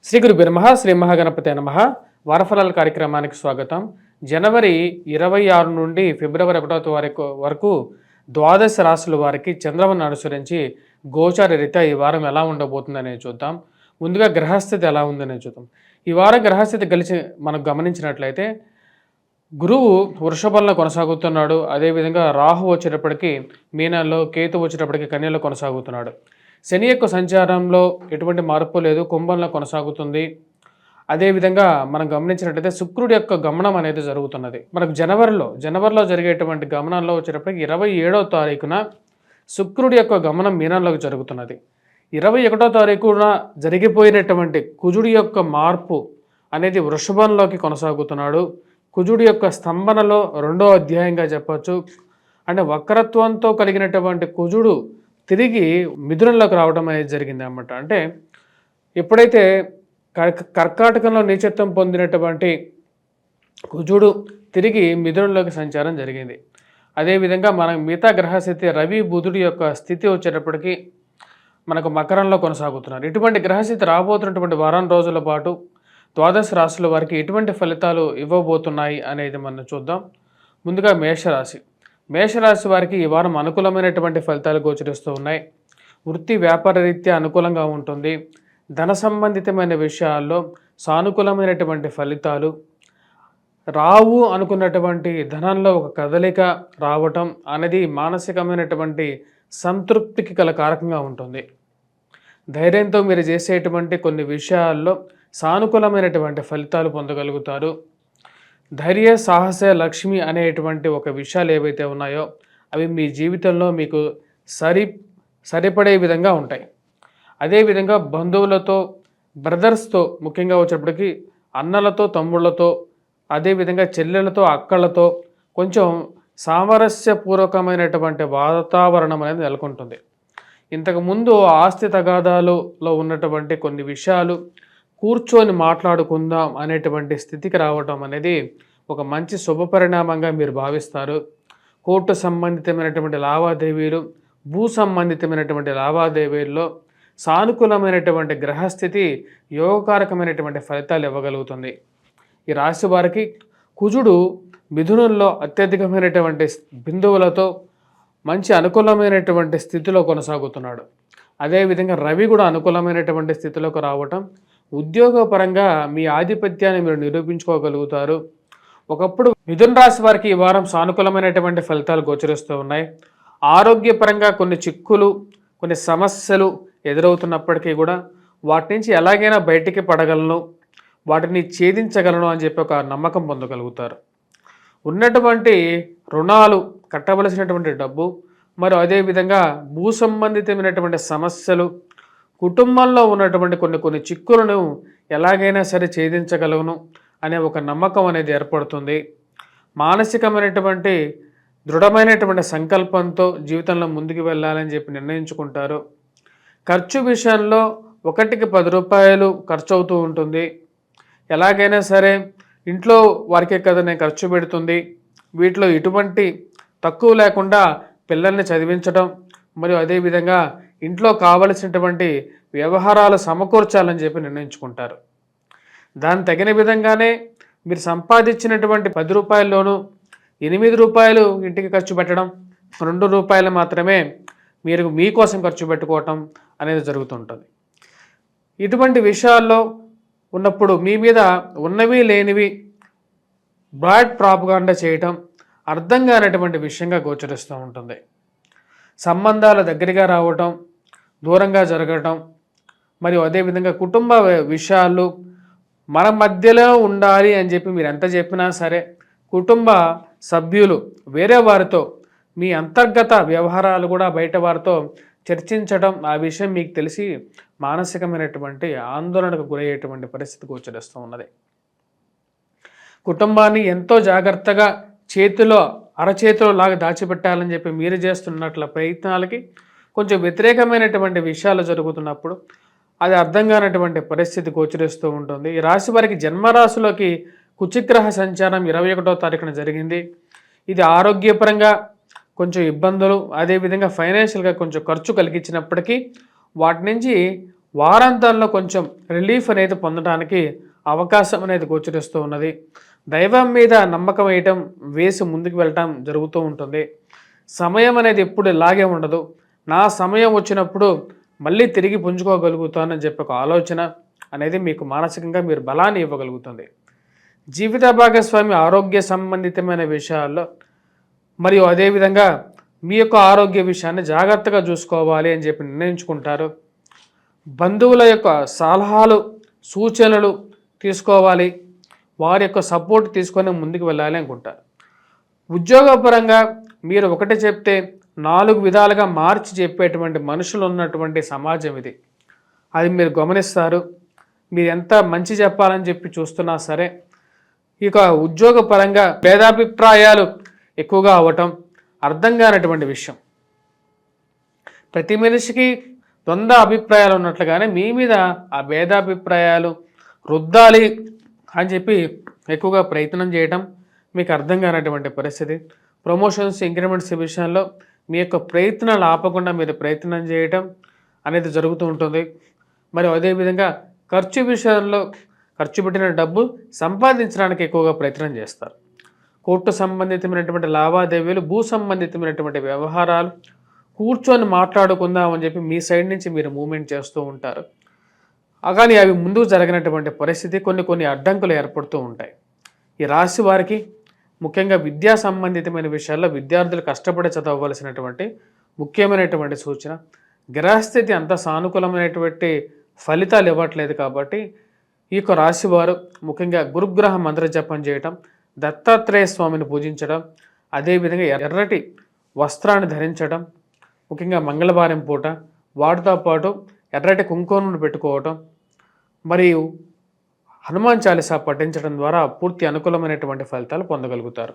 శ్రీ గురుభ్యో నమః. శ్రీ మహాగణపతే నమః. వారఫలాల కార్యక్రమానికి స్వాగతం. జనవరి 26 నుండి ఫిబ్రవరి 1 వరకు ద్వాదశ రాశుల వారికి చంద్రమను అనుసరించి గోచార రీత్యా ఈ వారం ఎలా ఉండబోతుందనేది చూద్దాం. ముందుగా గ్రహస్థితి ఎలా ఉందనేది చూద్దాం. ఈ వారం గ్రహస్థితి మనం గమనించినట్లయితే గురువు వృషభంలో కొనసాగుతున్నాడు. అదేవిధంగా రాహు వచ్చేటప్పటికి మీనంలో, కేతు వచ్చేటప్పటికి కన్యలో కొనసాగుతున్నాడు. శని యొక్క సంచారంలో ఎటువంటి మార్పు లేదు, కుంభంలో కొనసాగుతుంది. అదేవిధంగా మనం గమనించినట్లయితే శుక్రుడి యొక్క గమనం అనేది జరుగుతున్నది. మనకు జనవరిలో జరిగేటువంటి గమనంలో వచ్చేటప్పటికి 27వ తారీఖున శుక్రుడి యొక్క గమనం మీనంలోకి జరుగుతున్నది. 21వ తారీఖున జరిగిపోయినటువంటి కుజుడి యొక్క మార్పు అనేది వృషభంలోకి కొనసాగుతున్నాడు. కుజుడి యొక్క స్తంభనలో 2వ అధ్యాయంగా చెప్పచ్చు. అంటే వక్రత్వంతో కలిగినటువంటి కుజుడు తిరిగి మిథునంలోకి రావడం అనేది జరిగింది అన్నమాట. అంటే ఎప్పుడైతే కర్కాటకంలో నీచత్వం పొందినటువంటి కుజుడు తిరిగి మిథునంలోకి సంచారం జరిగింది. అదేవిధంగా మనం మిగతా గ్రహస్థితి రవి బుధుడి యొక్క స్థితి వచ్చేటప్పటికి మనకు మకరంలో కొనసాగుతున్నారు. ఇటువంటి గ్రహస్థితి రాబోతున్నటువంటి వారం రోజుల పాటు ద్వాదశ రాశుల వారికి ఎటువంటి ఫలితాలు ఇవ్వబోతున్నాయి అనేది మనం చూద్దాం. ముందుగా మేషరాశి వారికి ఈ వారం అనుకూలమైనటువంటి ఫలితాలు గోచరిస్తూ ఉన్నాయి. వృత్తి వ్యాపార రీత్యా అనుకూలంగా ఉంటుంది. ధన సంబంధితమైన విషయాల్లో సానుకూలమైనటువంటి ఫలితాలు రావు. అనుకున్నటువంటి ధనంలో ఒక కదలిక రావటం అనేది మానసికమైనటువంటి సంతృప్తికి గల కారకంగా ఉంటుంది. ధైర్యంతో మీరు చేసేటువంటి కొన్ని విషయాల్లో సానుకూలమైనటువంటి ఫలితాలు పొందగలుగుతారు. ధైర్య సాహస లక్ష్మి అనేటువంటి ఒక విషయాలు ఏవైతే ఉన్నాయో అవి మీ జీవితంలో మీకు సరిపడే విధంగా ఉంటాయి. అదేవిధంగా బంధువులతో, బ్రదర్స్తో, ముఖ్యంగా వచ్చేటప్పటికి అన్నలతో, తమ్ముళ్ళతో, అదేవిధంగా చెల్లెలతో, అక్కలతో కొంచెం సామరస్యపూర్వకమైనటువంటి వాతావరణం అనేది నెలకొంటుంది. ఇంతకుముందు ఆస్తి తగాదాలలో ఉన్నటువంటి కొన్ని విషయాలు కూర్చొని మాట్లాడుకుందాం అనేటువంటి స్థితికి రావటం అనేది ఒక మంచి శుభపరిణామంగా మీరు భావిస్తారు. కోర్టు సంబంధితమైనటువంటి లావాదేవీలు, భూ సంబంధితమైనటువంటి లావాదేవీల్లో సానుకూలమైనటువంటి గ్రహస్థితి యోగకారకమైనటువంటి ఫలితాలు ఇవ్వగలుగుతుంది. ఈ రాశి వారికి కుజుడు మిథునంలో అత్యధికమైనటువంటి బిందువులతో మంచి అనుకూలమైనటువంటి స్థితిలో కొనసాగుతున్నాడు. అదేవిధంగా రవి కూడా అనుకూలమైనటువంటి స్థితిలోకి రావటం ఉద్యోగపరంగా మీ ఆధిపత్యాన్ని మీరు నిరూపించుకోగలుగుతారు. ఒకప్పుడు మిథున రాశి వారికి ఈ వారం సానుకూలమైనటువంటి ఫలితాలు గోచరిస్తూ ఉన్నాయి. ఆరోగ్యపరంగా కొన్ని చిక్కులు, కొన్ని సమస్యలు ఎదురవుతున్నప్పటికీ కూడా వాటి నుంచి ఎలాగైనా బయటికి పడగలను, వాటిని ఛేదించగలను అని చెప్పి ఒక నమ్మకం పొందగలుగుతారు. ఉన్నటువంటి రుణాలు, కట్టవలసినటువంటి డబ్బు, మరి అదేవిధంగా భూ సంబంధితమైనటువంటి సమస్యలు, కుటుంబంలో ఉన్నటువంటి కొన్ని చిక్కులను ఎలాగైనా సరే ఛేదించగలను అనే ఒక నమ్మకం అనేది ఏర్పడుతుంది. మానసికమైనటువంటి దృఢమైనటువంటి సంకల్పంతో జీవితంలో ముందుకు వెళ్ళాలని చెప్పి నిర్ణయించుకుంటారు. ఖర్చు విషయంలో 1కి 10 రూపాయలు ఖర్చు అవుతూ ఉంటుంది. ఎలాగైనా సరే ఇంట్లో వారికే కదా నేను ఖర్చు పెడుతుంది, వీటిలో ఎటువంటి తక్కువ లేకుండా పిల్లల్ని చదివించడం, మరియు అదేవిధంగా ఇంట్లో కావలసినటువంటి వ్యవహారాలు సమకూర్చాలని చెప్పి నిర్ణయించుకుంటారు. దాని తగిన విధంగానే మీరు సంపాదించినటువంటి 10 రూపాయల్లోనూ 8 రూపాయలు ఇంటికి ఖర్చు పెట్టడం, 2 రూపాయలు మాత్రమే మీరు మీకోసం ఖర్చు పెట్టుకోవటం అనేది జరుగుతుంటుంది. ఇటువంటి విషయాల్లో ఉన్నప్పుడు మీ మీద ఉన్నవి లేనివి బ్రాడ్ ప్రాపగాండా చేయటం అర్థం కానటువంటి విషయంగా గోచరిస్తూ ఉంటుంది. సంబంధాల దగ్గరగా రావటం, దూరంగా జరగటం, మరియు అదేవిధంగా కుటుంబ విషయాలు మన మధ్యలో ఉండాలి అని చెప్పి మీరు ఎంత చెప్పినా సరే కుటుంబ సభ్యులు వేరే వారితో మీ అంతర్గత వ్యవహారాలు కూడా బయట వారితో చర్చించడం, ఆ విషయం మీకు తెలిసి మానసికమైనటువంటి ఆందోళనకు గురయ్యేటువంటి పరిస్థితి గోచరిస్తూ ఉన్నది. కుటుంబాన్ని ఎంతో జాగ్రత్తగా అరచేతిలో లాగా దాచిపెట్టాలని చెప్పి మీరు చేస్తున్నట్ల ప్రయత్నాలకి కొంచెం వ్యతిరేకమైనటువంటి విషయాలు జరుగుతున్నప్పుడు అది అర్థం కానటువంటి పరిస్థితి గోచరిస్తూ ఉంటుంది. ఈ రాశి వారికి జన్మరాశిలోకి కుచిగ్రహ సంచారం 21వ తారీఖున జరిగింది. ఇది ఆరోగ్యపరంగా కొంచెం ఇబ్బందులు, అదేవిధంగా ఫైనాన్షియల్గా కొంచెం ఖర్చు కలిగించినప్పటికీ వాటి నుంచి వారాంతాల్లో కొంచెం రిలీఫ్ అనేది పొందడానికి అవకాశం అనేది గోచరిస్తూ ఉన్నది. దైవం మీద నమ్మకం వేసి ముందుకు వెళ్ళటం జరుగుతూ ఉంటుంది. సమయం అనేది ఎప్పుడు ఇలాగే ఉండదు. నా సమయం వచ్చినప్పుడు మళ్ళీ తిరిగి పుంజుకోగలుగుతానని చెప్పి ఒక ఆలోచన అనేది మీకు మానసికంగా మీరు బలాన్ని ఇవ్వగలుగుతుంది. జీవిత భాగస్వామి ఆరోగ్య సంబంధితమైన విషయాల్లో మరియు అదేవిధంగా మీ యొక్క ఆరోగ్య విషయాన్ని జాగ్రత్తగా చూసుకోవాలి అని చెప్పి నిర్ణయించుకుంటారు. బంధువుల యొక్క సలహాలు సూచనలు తీసుకోవాలి, వారి యొక్క సపోర్ట్ తీసుకొని ముందుకు వెళ్ళాలి అనుకుంటారు. ఉద్యోగపరంగా మీరు ఒకటి చెప్తే 4 విధాలుగా మార్చి చెప్పేటువంటి మనుషులు ఉన్నటువంటి సమాజం ఇది. అది మీరు గమనిస్తారు. మీరు ఎంత మంచి చెప్పాలని చెప్పి చూస్తున్నా సరే ఇక ఉద్యోగపరంగా భేదాభిప్రాయాలు ఎక్కువగా అవ్వటం అర్థం కానటువంటి విషయం. ప్రతి మనిషికి ద్వంద్వ అభిప్రాయాలు ఉన్నట్లుగానే మీ మీద ఆ భేదాభిప్రాయాలు రుద్దాలి అని చెప్పి ఎక్కువగా ప్రయత్నం చేయటం మీకు అర్థం కానటువంటి పరిస్థితి. ప్రమోషన్స్ ఇంక్రిమెంట్స్ విషయంలో మీ యొక్క ప్రయత్నాలు ఆపకుండా మీరు ప్రయత్నం చేయటం అనేది జరుగుతూ ఉంటుంది. మరి అదేవిధంగా ఖర్చు విషయంలో ఖర్చు పెట్టిన డబ్బు సంపాదించడానికి ఎక్కువగా ప్రయత్నం చేస్తారు. కోర్టు సంబంధితమైనటువంటి లావాదేవీలు, భూ సంబంధితమైనటువంటి వ్యవహారాలు కూర్చొని మాట్లాడుకుందాం అని చెప్పి మీ సైడ్ నుంచి మీరు మూమెంట్ చేస్తూ ఉంటారు. కానీ అవి ముందుకు జరిగినటువంటి పరిస్థితి కొన్ని అడ్డంకులు ఏర్పడుతూ ఉంటాయి. ఈ రాశి వారికి ముఖ్యంగా విద్యా సంబంధితమైన విషయాల్లో విద్యార్థులు కష్టపడి చదవవలసినటువంటి ముఖ్యమైనటువంటి సూచన. గ్రహస్థితి అంత సానుకూలమైనటువంటి ఫలితాలు ఇవ్వట్లేదు కాబట్టి ఈ యొక్క రాశి వారు ముఖ్యంగా గురుగ్రహ మంత్ర జపం చేయటం, దత్తాత్రేయ స్వామిని పూజించడం, అదేవిధంగా ఎర్రటి వస్త్రాన్ని ధరించడం, ముఖ్యంగా మంగళవారం పూట వాటితో పాటు ఎర్రటి కుంకుమను పెట్టుకోవటం మరియు హనుమాన్ చాలీసా పఠించడం ద్వారా పూర్తి అనుకూలమైనటువంటి ఫలితాలు పొందగలుగుతారు.